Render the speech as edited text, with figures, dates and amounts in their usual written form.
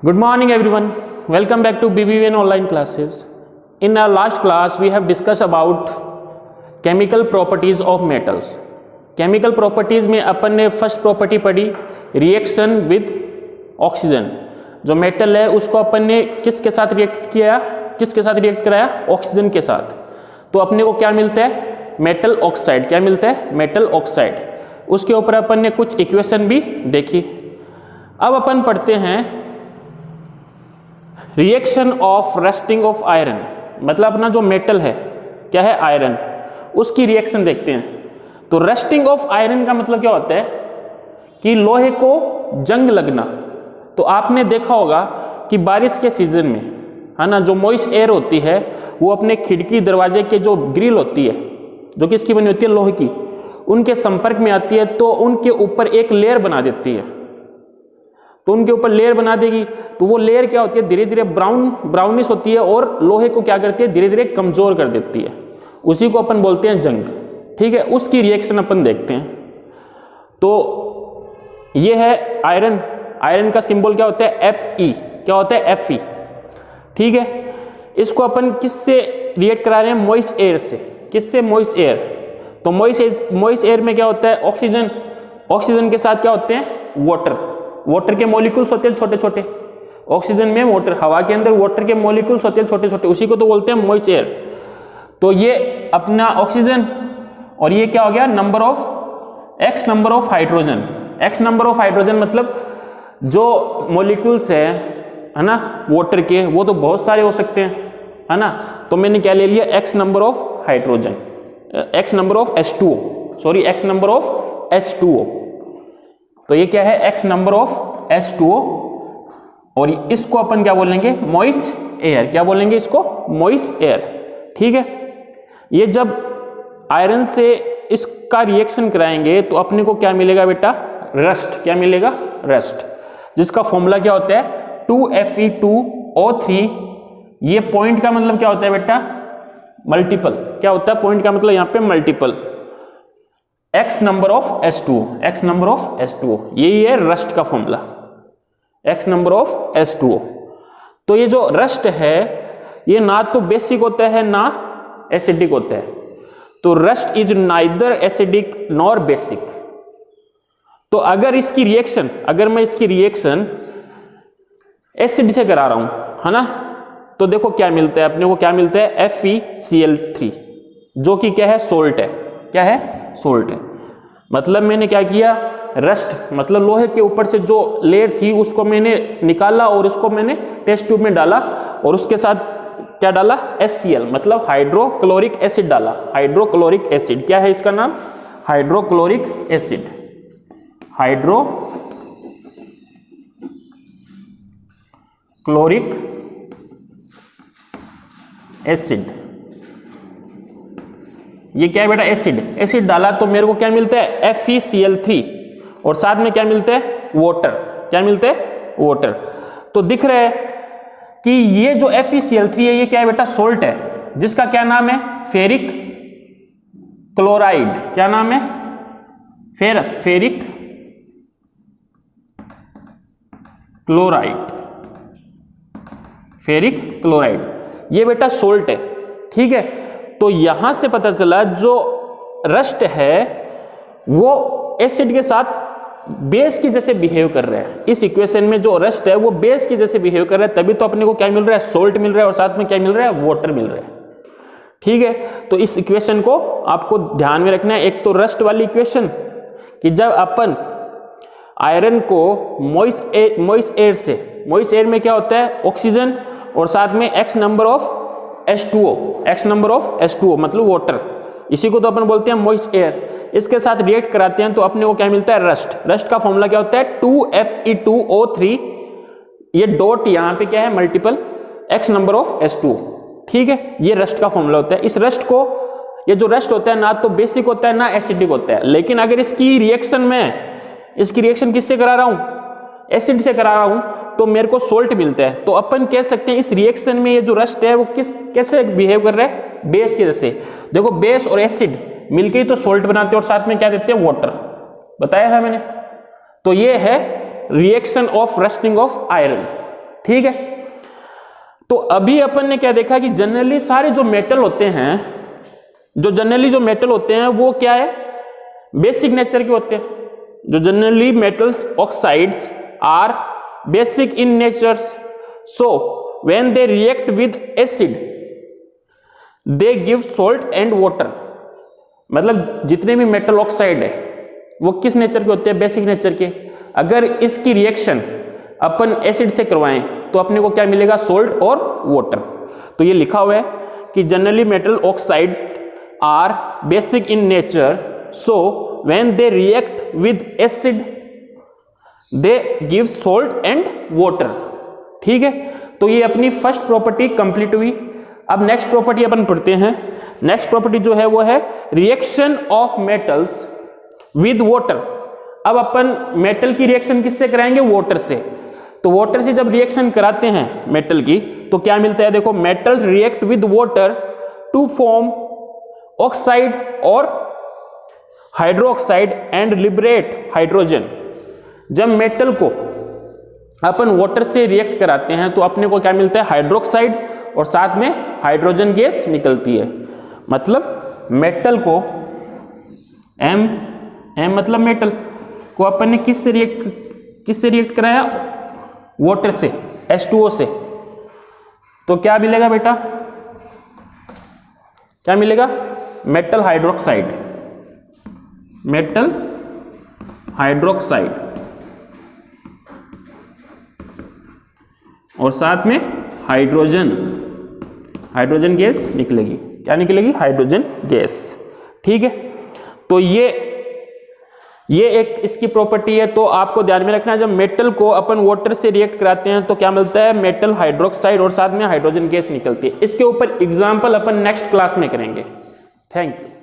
Good morning everyone. Welcome back to BBVN online classes. In our last class we have discussed about chemical properties of metals. Chemical properties में अपन ने first property पढ़ी reaction with oxygen. जो metal है उसको अपन ने किसके साथ react किया, किसके साथ रिएक्ट कराया, ऑक्सीजन के साथ. तो अपने को क्या मिलता है, मेटल ऑक्साइड. क्या मिलता है, मेटल ऑक्साइड. उसके ऊपर अपन ने कुछ इक्वेशन भी देखी. अब अपन पढ़ते हैं reaction of rusting of iron. मतलब अपना जो मेटल है क्या है, आयरन, उसकी रिएक्शन देखते हैं. तो रस्टिंग ऑफ आयरन का मतलब क्या होता है कि लोहे को जंग लगना. तो आपने देखा होगा कि बारिश के सीजन में है ना, जो मॉइस्ट एयर होती है वो अपने खिड़की दरवाजे के जो ग्रिल होती है, जो किसकी बनी होती है, लोहे की, उनके संपर्क में आती है तो उनके ऊपर एक लेयर बना देती है. तो उनके ऊपर लेयर बना देगी तो वो लेयर क्या होती है, धीरे धीरे ब्राउनिश होती है और लोहे को क्या करती है, धीरे धीरे कमजोर कर देती है. उसी को अपन बोलते हैं जंग. ठीक है, उसकी रिएक्शन अपन देखते हैं. तो ये है आयरन. आयरन का सिंबल क्या होता है, Fe. क्या होता है, Fe. ठीक है, इसको अपन किससे रिएक्ट करा रहे हैं, मॉइस्ट एयर से. किससे, मॉइस्ट एयर. तो मॉइस्ट एयर में क्या होता है, ऑक्सीजन. ऑक्सीजन के साथ क्या होते हैं, वाटर. वाटर के मॉलिक्यूल्स होते हैं छोटे छोटे. ऑक्सीजन में वाटर, हवा के अंदर वाटर के मॉलिक्यूल्स होते हैं छोटे छोटे, उसी को तो बोलते हैं मॉइस्ट एयर. तो ये अपना ऑक्सीजन और ये क्या हो गया, number of x number of hydrogen. X number of hydrogen मतलब जो मॉलिक्यूल्स है ना वाटर के, वो तो बहुत सारे हो सकते हैं है ना. तो मैंने क्या ले लिया, x number of hydrogen, x number of H2O, sorry x number of H2O. तो ये क्या है, एक्स नंबर ऑफ H2O. और इसको अपन क्या बोलेंगे, मॉइस्ट एयर. क्या बोलेंगे इसको, मॉइस्ट एयर. ठीक है, ये जब आयरन से इसका रिएक्शन कराएंगे तो अपने को क्या मिलेगा बेटा, रस्ट. क्या मिलेगा, रस्ट, जिसका फॉर्मूला क्या होता है, 2Fe2O3. ये पॉइंट का मतलब क्या होता है बेटा, मल्टीपल. क्या होता है पॉइंट का मतलब, यहां पे multiple, x number of H2O. X number of H2O, यही है रस्ट का formula, x number of H2O. तो ये जो रस्ट है ये ना तो बेसिक होता है ना एसिडिक होता है. तो rust is neither acidic nor basic. तो अगर इसकी रिएक्शन, अगर मैं इसकी रिएक्शन एसिड से करा रहा हूं है ना, तो देखो क्या मिलता है अपने को, क्या मिलता है, FeCl3, जो कि क्या है, सोल्ट है. क्या है, सोल्ट है. मतलब मैंने क्या किया, रस्ट मतलब लोहे के ऊपर से जो लेयर थी उसको मैंने निकाला और उसको मैंने टेस्ट ट्यूब में डाला और उसके साथ क्या डाला, HCl मतलब हाइड्रोक्लोरिक एसिड डाला. हाइड्रोक्लोरिक एसिड क्या है इसका नाम, हाइड्रोक्लोरिक एसिड. हाइड्रोक्लोरिक एसिड, ये क्या है बेटा, एसिड. एसिड डाला तो मेरे को क्या मिलता है, FeCl3 और साथ में क्या मिलता है, वाटर. क्या मिलता है, वाटर. तो दिख रहा है कि ये जो FeCl3 है ये क्या है बेटा, सोल्ट है, जिसका क्या नाम है, फेरिक क्लोराइड. क्या नाम है, ferrous, ferric chloride. Ferric chloride ये बेटा सोल्ट है. ठीक है, तो यहां से पता चला जो रस्ट है वो एसिड के साथ बेस की जैसे बिहेव कर रहा है. इस इक्वेशन में जो रस्ट है वो बेस की जैसे बिहेव कर रहा है, तभी तो अपने को क्या मिल रहा है, सोल्ट मिल रहा है और साथ में क्या मिल रहा है, वाटर मिल रहा है. ठीक है, तो इस इक्वेशन को आपको ध्यान में रखना है. एक तो रस्ट वाली इक्वेशन कि जब अपन आयरन को मॉइस्ट एयर से, मॉइस्ट एयर में क्या होता है, ऑक्सीजन और साथ में x number of H2O, x number of H2O मतलब वाटर, इसी को तो अपन बोलते हैं मॉइस्ट एयर. इसके साथ रिएक्ट कराते हैं तो अपने को क्या मिलता है, रस्ट. रस्ट का फॉर्मूला क्या होता है, 2Fe2O3. ये डॉट यहां पे क्या है, multiple, x number of H2O. ठीक है, ये रस्ट का फॉर्मूला होता है. इस रस्ट को, ये जो रस्ट होता है ना तो बेसिक होता है ना एसिडिक होता है. लेकिन अगर इसकी रिएक्शन में, इसकी रिएक्शन किससे करा रहा हूं, एसिड से करा रहा हूं, तो मेरे को सोल्ट मिलता है. तो अपन कह सकते हैं इस रिएक्शन में ये जो रस्ट है वो कैसे बिहेव कर रहा है, बेस के जैसे. देखो बेस और एसिड मिलके ही तो सोल्ट बनाते हैं और साथ में क्या देते हैं, वाटर. बताया था मैंने. तो ये है reaction of rusting of iron. ठीक है। तो अभी अपन ने क्या देखा कि जनरली सारे जो मेटल होते हैं, वो क्या है, बेसिक नेचर के होते हैं। जो generally metals oxides are basic in natures, so when they react with acid they give salt and water. मतलब जितने भी मेटल ऑक्साइड है वो किस नेचर के होते हैं, बेसिक नेचर के। अगर इसकी रिएक्शन अपन एसिड से करवाएं तो अपने को क्या मिलेगा, सोल्ट और वाटर। तो ये लिखा हुआ है कि generally metal oxide are basic in nature, so when they react with acid they give salt and water. ठीक है, तो ये अपनी फर्स्ट प्रॉपर्टी कंप्लीट हुई। अब नेक्स्ट प्रॉपर्टी अपन पढ़ते हैं। नेक्स्ट प्रॉपर्टी जो है वो है reaction of metals with water. अब अपन मेटल की रिएक्शन किससे कराएंगे, वाटर से। तो वाटर से जब रिएक्शन कराते हैं मेटल की तो क्या मिलता है, देखो, metal react with water to form oxide और हाइड्रोक्साइड एंड लिबरेट हाइड्रोजन। जब मेटल को अपन वाटर से रिएक्ट कराते हैं तो अपने को क्या मिलता है, हाइड्रोक्साइड और साथ में हाइड्रोजन गैस निकलती है। मतलब मेटल को एम मतलब मेटल को अपन ने किससे रिएक्ट कराया, वाटर से, H2O से। तो क्या मिलेगा बेटा, क्या मिलेगा, मेटल हाइड्रोक्साइड और साथ में हाइड्रोजन गैस निकलेगी। क्या निकलेगी, हाइड्रोजन गैस। ठीक है, तो ये एक इसकी प्रॉपर्टी है। तो आपको ध्यान में रखना है, जब मेटल को अपन वाटर से रिएक्ट कराते हैं तो क्या मिलता है, मेटल हाइड्रोक्साइड और साथ में हाइड्रोजन गैस निकलती है। इसके ऊपर एग्जाम्पल अपन नेक्स्ट क्लास में करेंगे। Thank you.